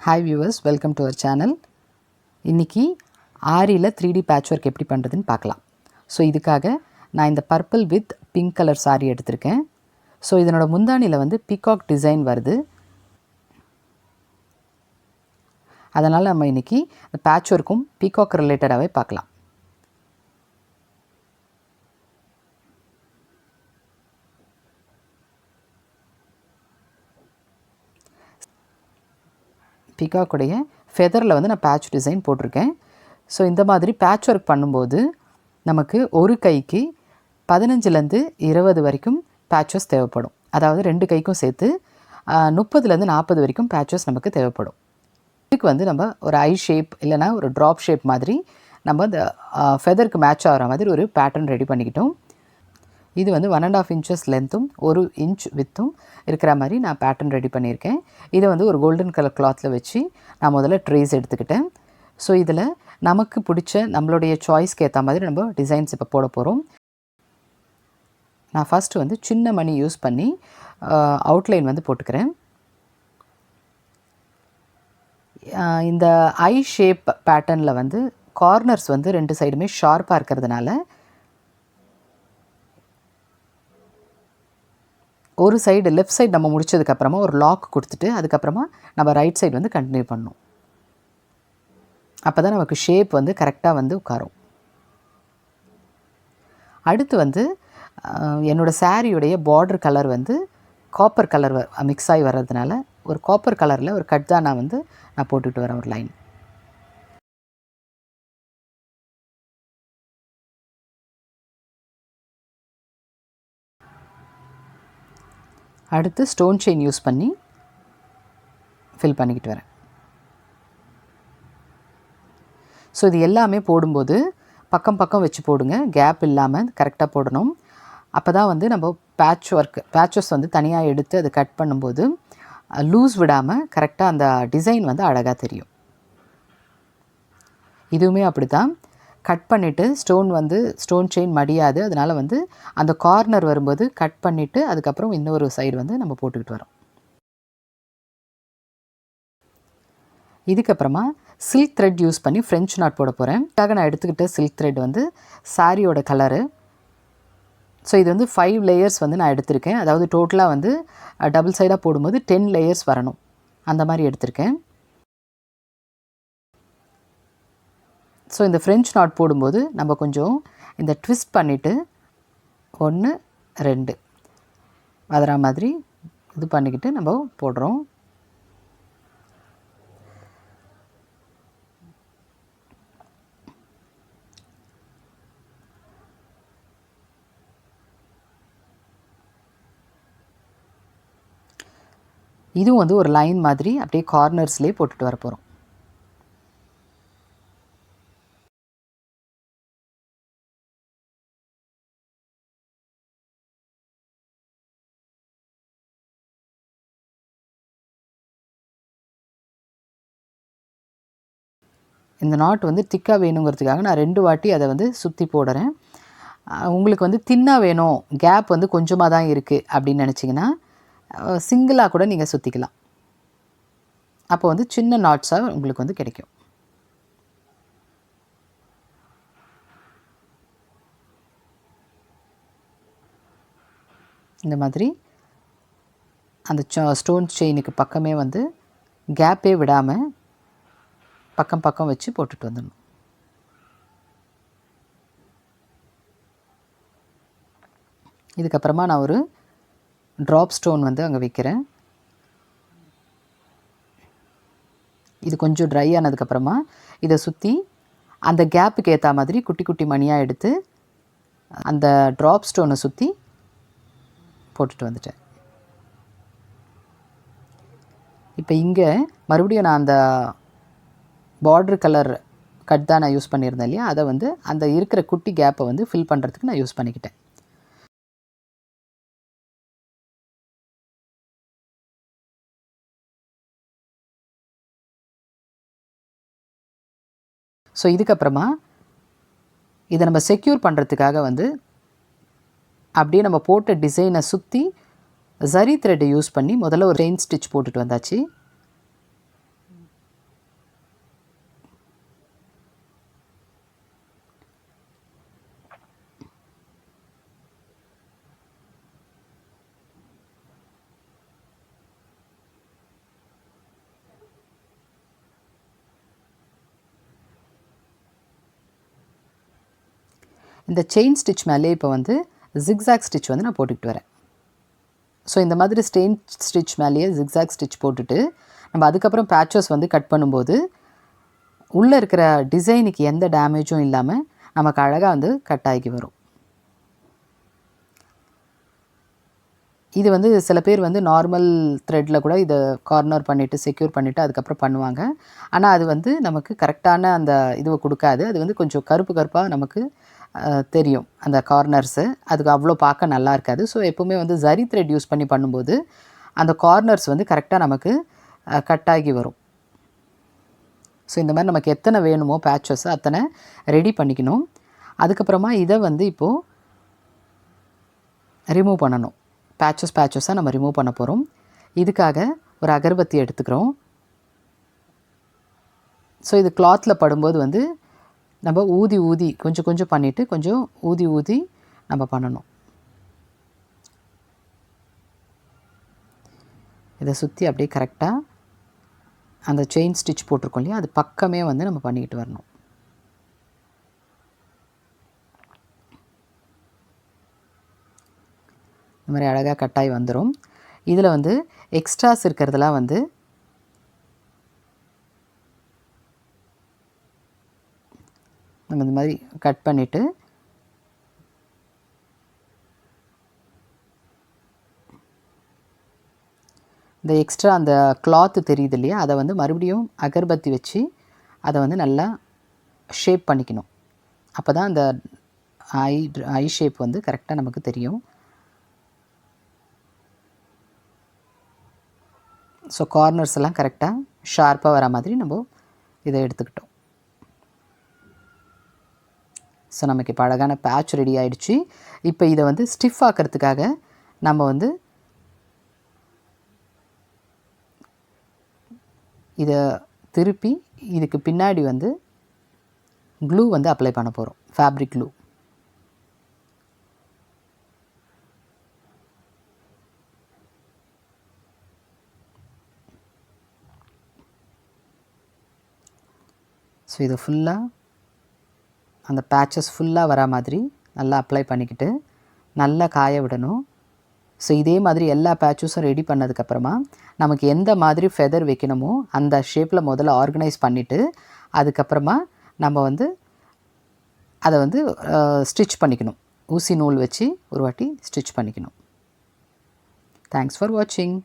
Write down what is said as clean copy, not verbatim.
Hi viewers, welcome to our channel. இன்னைக்கு ஆரியில் 3D patchwork எப்படி பண்ணுறதுன்னு பார்க்கலாம். ஸோ இதுக்காக நான் இந்த purple with pink colour sorry எடுத்திருக்கேன். ஸோ இதனோட முந்தானியில் வந்து பீகாக் டிசைன் வருது. அதனால் நம்ம இன்றைக்கி இந்த பேட்ச்வொர்க்கும் பீகாக் ரிலேட்டடாகவே பார்க்கலாம். பீகாக்குடைய ஃபெதரில் வந்து நான் பேட்ச் டிசைன் போட்டிருக்கேன். ஸோ இந்த மாதிரி பேட்ச் ஒர்க் பண்ணும்போது நமக்கு ஒரு கைக்கு 15லேருந்து 20 வரைக்கும் பேட்சஸ் தேவைப்படும். அதாவது 2 கைக்கும் சேர்த்து 30லேருந்து 40 வரைக்கும் பேட்சஸ் நமக்கு தேவைப்படும். இதுக்கு வந்து நம்ம ஒரு ஐ ஷேப் இல்லைனா ஒரு ட்ராப் ஷேப் மாதிரி நம்ம இந்த ஃபெதருக்கு மேட்ச் ஆகிற மாதிரி ஒரு பேட்டர்ன் ரெடி பண்ணிக்கிட்டோம். இது வந்து 1.5 inches லென்த்தும் 1 inch வித்தும் இருக்கிற மாதிரி நான் பேட்டர்ன் ரெடி பண்ணியிருக்கேன். இதை வந்து ஒரு கோல்டன் கலர் கிளாத்தில் வச்சு நான் முதல்ல ட்ரேஸ் எடுத்துக்கிட்டேன். ஸோ இதில் நமக்கு பிடிச்ச நம்மளுடைய சாய்ஸ்க்கு ஏற்ற மாதிரி நம்ம டிசைன்ஸ் இப்போ போட போகிறோம். நான் ஃபஸ்ட்டு வந்து சின்ன மணி யூஸ் பண்ணி அவுட்லைன் வந்து போட்டுக்கிறேன். இந்த ஐ ஷேப் பேட்டர்னில் வந்து கார்னர்ஸ் வந்து 2 சைடுமே ஷார்ப்பாக இருக்கிறதுனால ஒரு சைடு லெஃப்ட் சைடு நம்ம முடித்ததுக்கப்புறமா ஒரு லாக் கொடுத்துட்டு அதுக்கப்புறமா நம்ம ரைட் சைடு வந்து கண்டினியூ பண்ணணும். அப்போ தான் நமக்கு ஷேப் வந்து கரெக்டாக வந்து உட்காரும். அடுத்து வந்து என்னோடய சாரியுடைய பார்டர் கலர் வந்து காப்பர் கலர் மிக்ஸ் ஆகி வர்றதுனால ஒரு காப்பர் கலரில் ஒரு கட் தான் நான் போட்டுக்கிட்டு வரேன் ஒரு லைன். அடுத்து ஸ்டோன் செயின் யூஸ் பண்ணி ஃபில் பண்ணிக்கிட்டு வரேன். ஸோ இது எல்லாமே போடும்போது பக்கம் பக்கம் வச்சு போடுங்க, கேப் இல்லாமல் கரெக்டாக போடணும். அப்போ தான் வந்து நம்ம பேட்சஸ் வந்து தனியாக எடுத்து அதை கட் பண்ணும்போது லூஸ் விடாமல் கரெக்டாக அந்த டிசைன் வந்து அழகாக தெரியும். இதுவுமே அப்படி தான் கட் பண்ணிவிட்டு ஸ்டோன் செயின் மடியாது. அதனால் வந்து அந்த கார்னர் வரும்போது கட் பண்ணிவிட்டு அதுக்கப்புறம் இன்னொரு சைடு வந்து நம்ம போட்டுக்கிட்டு வரோம். இதுக்கப்புறமா சில்க் த்ரெட் யூஸ் பண்ணி ஃப்ரெஞ்ச் நாட் போட போகிறேன். அதுக்காக நான் எடுத்துக்கிட்ட சில்க் த்ரெட் வந்து சாரியோட கலரு. ஸோ இது வந்து 5 லேயர்ஸ் வந்து நான் எடுத்திருக்கேன். அதாவது டோட்டலாக வந்து டபுள் சைடாக போடும்போது 10 லேயர்ஸ் வரணும், அந்த மாதிரி எடுத்திருக்கேன். ஸோ இந்த ஃப்ரெஞ்ச் நாட் போடும்போது நம்ம கொஞ்சம் இந்த ட்விஸ்ட் பண்ணிவிட்டு 1 2 வதற மாதிரி இது பண்ணிக்கிட்டு நம்ம போடுறோம். இதுவும் வந்து ஒரு லைன் மாதிரி அப்படியே கார்னர்ஸ்லேயே போட்டுட்டு வர போகிறோம். இந்த நாட் வந்து திக்காக வேணுங்கிறதுக்காக நான் 2 வாட்டி அதை வந்து சுற்றி போடுறேன். உங்களுக்கு வந்து தின்னாக வேணும், கேப் வந்து கொஞ்சமாக தான் இருக்குது அப்படின்னு நினச்சிங்கன்னா சிங்கிளாக கூட நீங்கள் சுற்றிக்கலாம். அப்போ வந்து சின்ன நாட்ஸாக உங்களுக்கு வந்து கிடைக்கும். இந்த மாதிரி அந்த ஸ்டோன் செயினுக்கு பக்கமே வந்து கேப்பே விடாமல் பக்கம் பக்கம் வச்சு போட்டுட்டு வந்துடணும். இதுக்கப்புறமா நான் ஒரு ட்ராப் ஸ்டோன் வந்து அங்கே வைக்கிறேன். இது கொஞ்சம் ட்ரை ஆனதுக்கப்புறமா இதை சுற்றி அந்த கேப்புக்கு ஏற்ற மாதிரி குட்டி குட்டி மணியாக எடுத்து அந்த ட்ராப் ஸ்டோனை சுற்றி போட்டுட்டு வந்துட்டேன். இப்போ இங்கே மறுபடியும் நான் அந்த பார்டர் கலர் கட் தான் நான் யூஸ் பண்ணியிருந்தேன் இல்லையா, அதை வந்து அந்த இருக்கிற குட்டி கேப்பை வந்து ஃபில் பண்ணுறதுக்கு நான் யூஸ் பண்ணிக்கிட்டேன். ஸோ இதுக்கப்புறமா இதை நம்ம செக்யூர் பண்ணுறதுக்காக வந்து அப்படியே நம்ம போட்ட டிசைனை சுற்றி ஜரி த்ரெட்டை யூஸ் பண்ணி முதல்ல ஒரு செயின் ஸ்டிச் போட்டுட்டு வந்தாச்சு. இந்த செயின் ஸ்டிச் மேலே இப்போ வந்து ஜிக்ஸாக் ஸ்டிச் வந்து நான் போட்டுக்கிட்டு வரேன். ஸோ இந்த மாதிரி ஸ்டெயின் ஸ்டிச் மேலேயே ஜிக்ஸாக் ஸ்டிச் போட்டுட்டு நம்ம அதுக்கப்புறம் பேட்சஸ் வந்து கட் பண்ணும்போது உள்ளே இருக்கிற டிசைனுக்கு எந்த டேமேஜும் இல்லாமல் நமக்கு அழகாக வந்து கட் ஆகி வரும். இது வந்து சில பேர் வந்து நார்மல் த்ரெட்டில் கூட இதை கார்னர் பண்ணிவிட்டு செக்யூர் பண்ணிவிட்டு அதுக்கப்புறம் பண்ணுவாங்க. ஆனால் அது வந்து நமக்கு கரெக்டான அந்த இதுவை கொடுக்காது. அது வந்து கொஞ்சம் கருப்பு கருப்பாக நமக்கு தெரியும் அந்த கார்னர்ஸு. அதுக்கு அவ்வளோ பார்க்க நல்லா இருக்காது. ஸோ எப்போவுமே வந்து ஜரி த்ரெட் யூஸ் பண்ணி பண்ணும்போது அந்த கார்னர்ஸ் வந்து கரெக்டாக நமக்கு கட் ஆகி வரும். ஸோ இந்த மாதிரி நமக்கு எத்தனை வேணுமோ பேட்சஸ் அத்தனை ரெடி பண்ணிக்கணும். அதுக்கப்புறமா இதை வந்து இப்போது ரிமூவ் பண்ணணும். பேட்சஸாக நம்ம ரிமூவ் பண்ண போகிறோம். இதுக்காக ஒரு அகர்பத்தி எடுத்துக்கிறோம். ஸோ இது கிளாத்தில் படும்போது வந்து நம்ம ஊதி கொஞ்சம் கொஞ்சம் பண்ணிவிட்டு கொஞ்சம் ஊதி நம்ம பண்ணணும். இதை சுற்றி அப்படியே கரெக்டாக அந்த செயின் ஸ்டிச் போட்டிருக்கோம் இல்லையா, அது பக்கமே வந்து நம்ம பண்ணிக்கிட்டு வரணும். இந்த மாதிரி அழகாக கட்டாயி வந்துடும். இதில் வந்து எக்ஸ்ட்ராஸ் இருக்கிறதெல்லாம் வந்து நம்ம இந்த மாதிரி கட் பண்ணிவிட்டு இந்த எக்ஸ்ட்ரா அந்த கிளாத்து தெரியுது இல்லையா, அதை வந்து மறுபடியும் அகர்பத்தி வச்சு அதை வந்து நல்லா ஷேப் பண்ணிக்கணும். அப்போ தான் அந்த ஐ ஷேப் வந்து கரெக்டாக நமக்கு தெரியும். ஸோ கார்னர்ஸ் எல்லாம் கரெக்டாக ஷார்ப்பாக வர மாதிரி நம்ம இதை எடுத்துக்கிட்டோம். ஸோ நமக்கு இப்போ அழகான பேட்ச் ரெடி ஆகிடுச்சு. இப்போ இதை வந்து ஸ்டிஃப் ஆக்கிறதுக்காக நம்ம வந்து இதை திருப்பி இதுக்கு பின்னாடி வந்து க்ளூ வந்து அப்ளை பண்ண போகிறோம், ஃபேப்ரிக் க்ளூ. ஸோ இதை ஃபுல்லாக அந்த பேட்சஸ் ஃபுல்லாக வர மாதிரி நல்லா அப்ளை பண்ணிக்கிட்டு நல்லா காய விடணும். ஸோ இதே மாதிரி எல்லா பேட்சஸும் ரெடி பண்ணதுக்கப்புறமா நமக்கு எந்த மாதிரி ஃபெதர் வைக்கணுமோ அந்த ஷேப்பில் முதல்ல ஆர்கனைஸ் பண்ணிவிட்டு அதுக்கப்புறமா நம்ம வந்து அதை வந்து ஸ்டிச் பண்ணிக்கணும். ஊசி நூல் வச்சு ஒரு வாட்டி ஸ்டிச் பண்ணிக்கணும். தேங்க்ஸ் ஃபார் வாட்சிங்.